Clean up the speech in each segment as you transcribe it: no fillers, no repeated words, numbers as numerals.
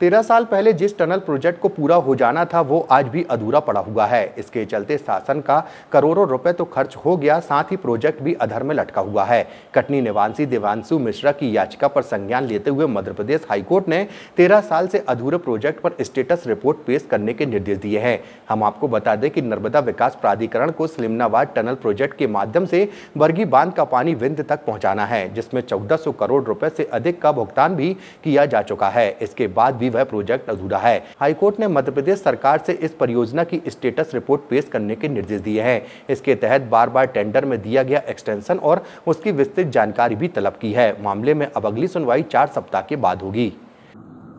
तेरह साल पहले जिस टनल प्रोजेक्ट को पूरा हो जाना था वो आज भी अधूरा पड़ा हुआ है। इसके चलते शासन का करोड़ों रुपए तो खर्च हो गया, साथ ही प्रोजेक्ट भी अधर में लटका हुआ है। कटनी निवासी देवांशु मिश्रा की याचिका पर संज्ञान लेते हुए मध्य प्रदेश हाईकोर्ट ने 13 साल से अधूरे प्रोजेक्ट पर स्टेटस रिपोर्ट पेश करने के निर्देश दिए हैं। हम आपको बता दें कि नर्मदा विकास प्राधिकरण को सलीमनाबाद टनल प्रोजेक्ट के माध्यम से बरगी बांध का पानी विंध्य तक पहुंचाना है, जिसमें 1400 करोड़ रुपए से अधिक का भुगतान भी किया जा चुका है। इसके बाद भी वह प्रोजेक्ट अधूरा है। हाईकोर्ट ने मध्य प्रदेश सरकार से इस परियोजना की स्टेटस रिपोर्ट पेश करने के निर्देश दिए हैं। इसके तहत बार-बार टेंडर में दिया गया एक्सटेंशन और उसकी विस्तृत जानकारी भी तलब की है। मामले में अब अगली सुनवाई 4 सप्ताह के बाद होगी।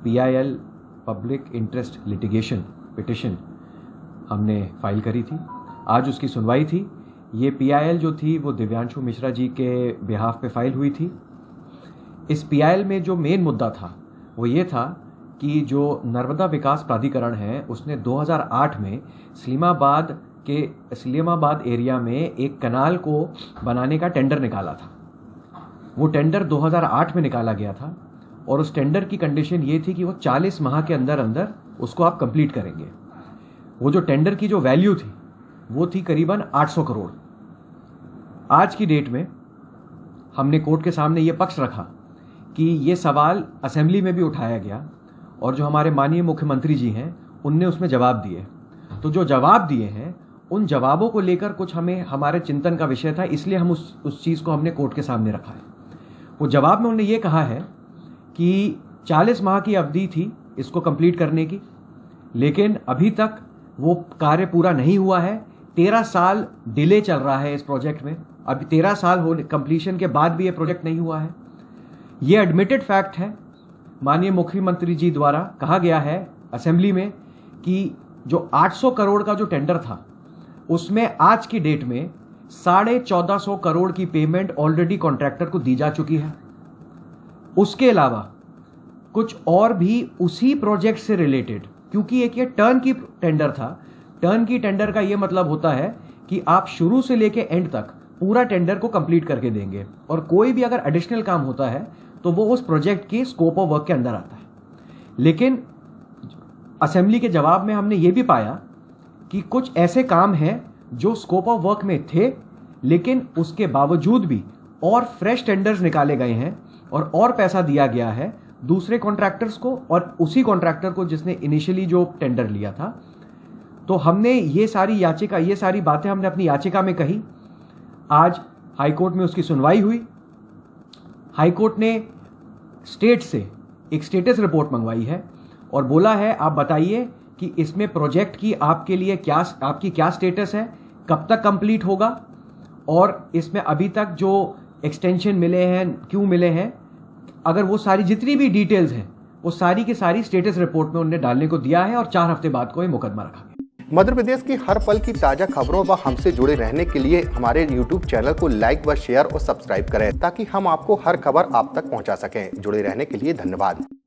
PIL public interest litigation petition हमने फाइल करी थी, आज उसकी सुनवाई थी। ये PIL जो थी वो दिव्यांशु मिश्रा जी के बिहाफ पे फाइल हुई थी। इस PIL में जो मेन मुद्दा था वो ये था कि जो नर्मदा विकास प्राधिकरण है उसने 2008 में सलीमाबाद एरिया में एक कनाल को बनाने का टेंडर निकाला था। वो टेंडर 2008 में निकाला गया था और उस टेंडर की कंडीशन ये थी कि वो 40 माह के अंदर अंदर उसको आप कंप्लीट करेंगे। वो जो टेंडर की जो वैल्यू थी वो थी करीबन 800 करोड़। आज की डेट में हमने कोर्ट के सामने ये पक्ष रखा कि ये सवाल असेंबली में भी उठाया गया और जो हमारे माननीय मुख्यमंत्री जी हैं उनने उसमें जवाब दिए। तो जो जवाब दिए हैं उन जवाबों को लेकर कुछ हमारे चिंतन का विषय था, इसलिए हम उस चीज़ को हमने कोर्ट के सामने रखा है। वो जवाब में उन्होंने ये कहा है कि 40 माह की अवधि थी इसको कंप्लीट करने की, लेकिन अभी तक वो कार्य पूरा नहीं हुआ है। 13 साल डिले चल रहा है इस प्रोजेक्ट में। अभी 13 साल होने कंप्लीशन के बाद भी ये प्रोजेक्ट नहीं हुआ है। ये एडमिटेड फैक्ट है। माननीय मुख्यमंत्री जी द्वारा कहा गया है असेंबली में कि जो 800 करोड़ का जो टेंडर था उसमें आज की डेट में 1450 करोड़ की पेमेंट ऑलरेडी कॉन्ट्रैक्टर को दी जा चुकी है। उसके अलावा कुछ और भी उसी प्रोजेक्ट से रिलेटेड, क्योंकि एक ये टर्न की टेंडर था। टर्न की टेंडर का ये मतलब होता है कि आप शुरू से लेके एंड तक पूरा टेंडर को कंप्लीट करके देंगे और कोई भी अगर एडिशनल काम होता है तो वो उस प्रोजेक्ट की स्कोप ऑफ वर्क के अंदर आता है। लेकिन असेंबली के जवाब में हमने ये भी पाया कि कुछ ऐसे काम हैं जो स्कोप ऑफ वर्क में थे, लेकिन उसके बावजूद भी और फ्रेश टेंडर्स निकाले गए हैं और पैसा दिया गया है दूसरे कॉन्ट्रैक्टर्स को और उसी कॉन्ट्रैक्टर को जिसने इनिशियली जो टेंडर लिया था। तो हमने ये सारी बातें हमने अपनी याचिका में कही। आज हाईकोर्ट में उसकी सुनवाई हुई। हाईकोर्ट ने स्टेट से एक स्टेटस रिपोर्ट मंगवाई है और बोला है आप बताइए कि इसमें प्रोजेक्ट की आपकी क्या स्टेटस है, कब तक कंप्लीट होगा और इसमें अभी तक जो एक्सटेंशन मिले हैं क्यों मिले हैं। अगर वो सारी जितनी भी डिटेल्स हैं वो सारी की सारी स्टेटस रिपोर्ट में उन्होंने डालने को दिया है और 4 हफ्ते बाद को ये मुकदमा रखा गया। मध्य प्रदेश की हर पल की ताजा खबरों व हमसे जुड़े रहने के लिए हमारे YouTube चैनल को लाइक व शेयर और सब्सक्राइब करें, ताकि हम आपको हर खबर आप तक पहुंचा सकें। जुड़े रहने के लिए धन्यवाद।